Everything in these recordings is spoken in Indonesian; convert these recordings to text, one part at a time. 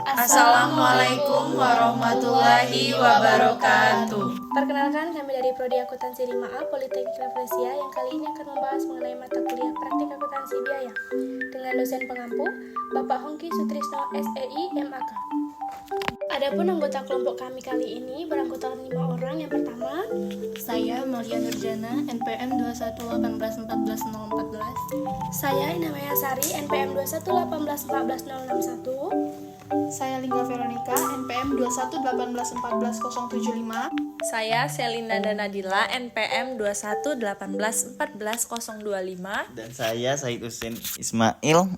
Assalamualaikum warahmatullahi wabarakatuh. Perkenalkan, kami dari Prodi Akuntansi 5A Politeknik Rafflesia yang kali ini akan membahas mengenai mata kuliah praktik akuntansi biaya dengan dosen pengampu Bapak Hongki Sutrisno SEI MAK. Adapun anggota kelompok kami kali ini beranggotakan 5 orang. Yang pertama, saya Malia Nurjana, NPM 2118141014. saya Inamaya Sari, NPM 2118141061. Saya Lingga Veronica, NPM 2118141075. Saya Selina Danadila, NPM 2118141025. Dan saya Said Husin Ismail,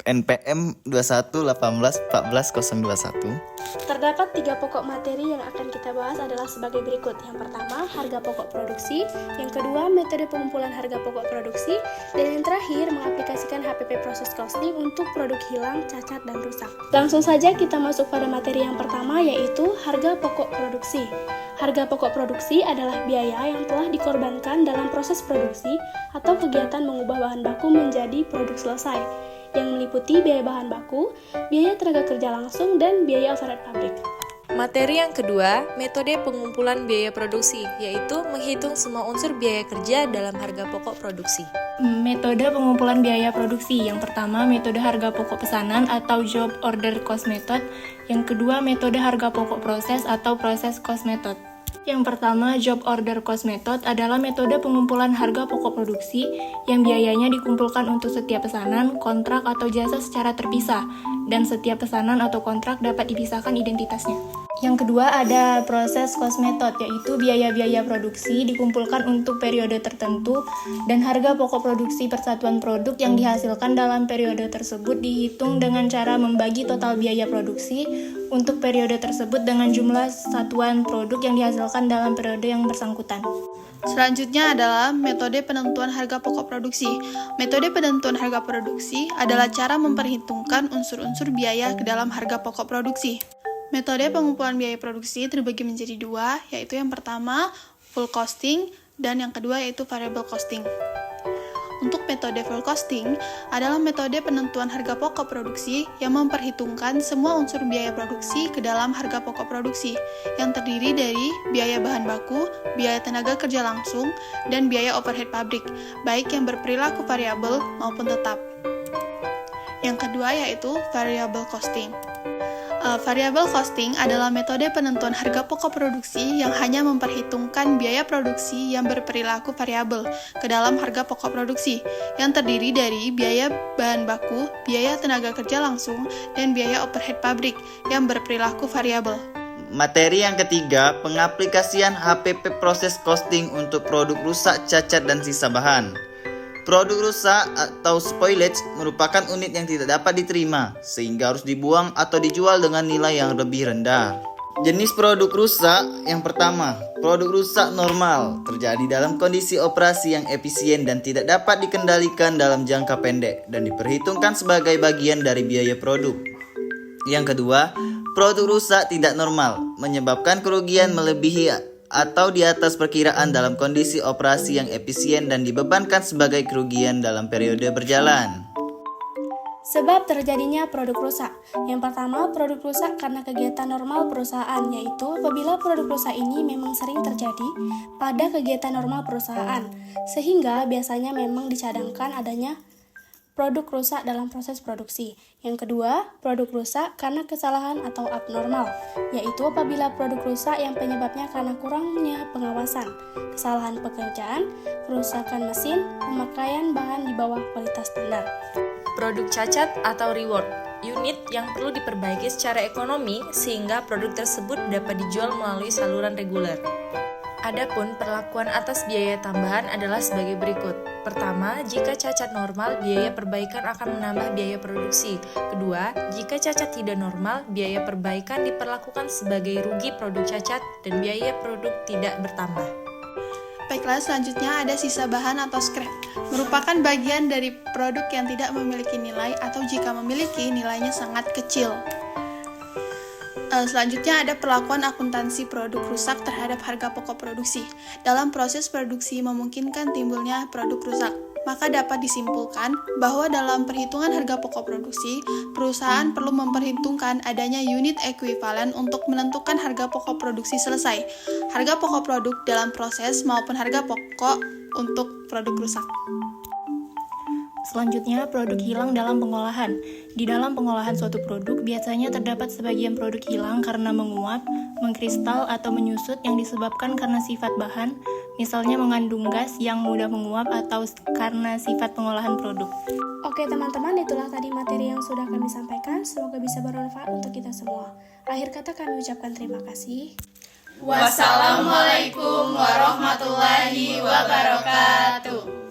NPM 2118141021. Terdapat 3 pokok materi yang akan kita bahas adalah sebagai berikut. Yang pertama, harga pokok produksi. Yang kedua, metode pengumpulan harga pokok produksi. Dan yang terakhir, mengaplikasikan HPP Process Costing untuk produk hilang, cacat, dan rusak. Langsung saja kita masuk pada materi yang pertama, yaitu harga pokok produksi. Harga pokok produksi adalah biaya yang telah dikorbankan dalam proses produksi atau kegiatan mengubah bahan baku menjadi produk selesai, yang meliputi biaya bahan baku, biaya tenaga kerja langsung, dan biaya overhead pabrik. Materi yang kedua, metode pengumpulan biaya produksi, yaitu menghitung semua unsur biaya kerja dalam harga pokok produksi. Metode pengumpulan biaya produksi. Yang pertama, metode harga pokok pesanan atau job order cost method. Yang kedua, metode harga pokok proses atau process cost method. Yang pertama, job order cost method adalah metode pengumpulan harga pokok produksi yang biayanya dikumpulkan untuk setiap pesanan, kontrak, atau jasa secara terpisah, dan setiap pesanan atau kontrak dapat dipisahkan identitasnya. Yang kedua ada proses cost method, yaitu biaya-biaya produksi dikumpulkan untuk periode tertentu dan harga pokok produksi persatuan produk yang dihasilkan dalam periode tersebut dihitung dengan cara membagi total biaya produksi untuk periode tersebut dengan jumlah satuan produk yang dihasilkan dalam periode yang bersangkutan. Selanjutnya adalah metode penentuan harga pokok produksi. Metode penentuan harga produksi adalah cara memperhitungkan unsur-unsur biaya ke dalam harga pokok produksi. Metode pengumpulan biaya produksi terbagi menjadi 2, yaitu yang pertama full costing dan yang kedua yaitu variable costing. Untuk metode full costing adalah metode penentuan harga pokok produksi yang memperhitungkan semua unsur biaya produksi ke dalam harga pokok produksi yang terdiri dari biaya bahan baku, biaya tenaga kerja langsung, dan biaya overhead pabrik, baik yang berperilaku variabel maupun tetap. Yang kedua yaitu variable costing. Variable costing adalah metode penentuan harga pokok produksi yang hanya memperhitungkan biaya produksi yang berperilaku variabel ke dalam harga pokok produksi, yang terdiri dari biaya bahan baku, biaya tenaga kerja langsung, dan biaya overhead pabrik yang berperilaku variabel. Materi yang ketiga, pengaplikasian HPP Process Costing untuk produk rusak, cacat, dan sisa bahan. Produk rusak atau spoilage merupakan unit yang tidak dapat diterima, sehingga harus dibuang atau dijual dengan nilai yang lebih rendah. Jenis produk rusak yang pertama, produk rusak normal, terjadi dalam kondisi operasi yang efisien dan tidak dapat dikendalikan dalam jangka pendek, dan diperhitungkan sebagai bagian dari biaya produk. Yang kedua, produk rusak tidak normal, menyebabkan kerugian melebihi atau di atas perkiraan dalam kondisi operasi yang efisien dan dibebankan sebagai kerugian dalam periode berjalan. Sebab terjadinya produk rusak. Yang pertama, produk rusak karena kegiatan normal perusahaan, yaitu apabila produk rusak ini memang sering terjadi pada kegiatan normal perusahaan, sehingga biasanya memang dicadangkan adanya produk rusak dalam proses produksi. Yang kedua, produk rusak karena kesalahan atau abnormal, yaitu apabila produk rusak yang penyebabnya karena kurangnya pengawasan, kesalahan pekerjaan, kerusakan mesin, pemakaian bahan di bawah kualitas standar. Produk cacat atau reward, unit yang perlu diperbaiki secara ekonomi sehingga produk tersebut dapat dijual melalui saluran reguler. Adapun perlakuan atas biaya tambahan adalah sebagai berikut. Pertama, jika cacat normal, biaya perbaikan akan menambah biaya produksi. Kedua, jika cacat tidak normal, biaya perbaikan diperlakukan sebagai rugi produk cacat dan biaya produk tidak bertambah. Baiklah, selanjutnya ada sisa bahan atau scrap. Merupakan bagian dari produk yang tidak memiliki nilai atau jika memiliki nilainya sangat kecil. Selanjutnya ada perlakuan akuntansi produk rusak terhadap harga pokok produksi. Dalam proses produksi memungkinkan timbulnya produk rusak. maka dapat disimpulkan bahwa dalam perhitungan harga pokok produksi, perusahaan perlu memperhitungkan adanya unit ekuivalen untuk menentukan harga pokok produksi selesai, harga pokok produk dalam proses maupun harga pokok untuk produk rusak. Selanjutnya, produk hilang dalam pengolahan. Di dalam pengolahan suatu produk, biasanya terdapat sebagian produk hilang karena menguap, mengkristal, atau menyusut yang disebabkan karena sifat bahan, misalnya mengandung gas yang mudah menguap atau karena sifat pengolahan produk. Oke teman-teman, itulah tadi materi yang sudah kami sampaikan. Semoga bisa bermanfaat untuk kita semua. Akhir kata kami ucapkan terima kasih. Wassalamualaikum warahmatullahi wabarakatuh.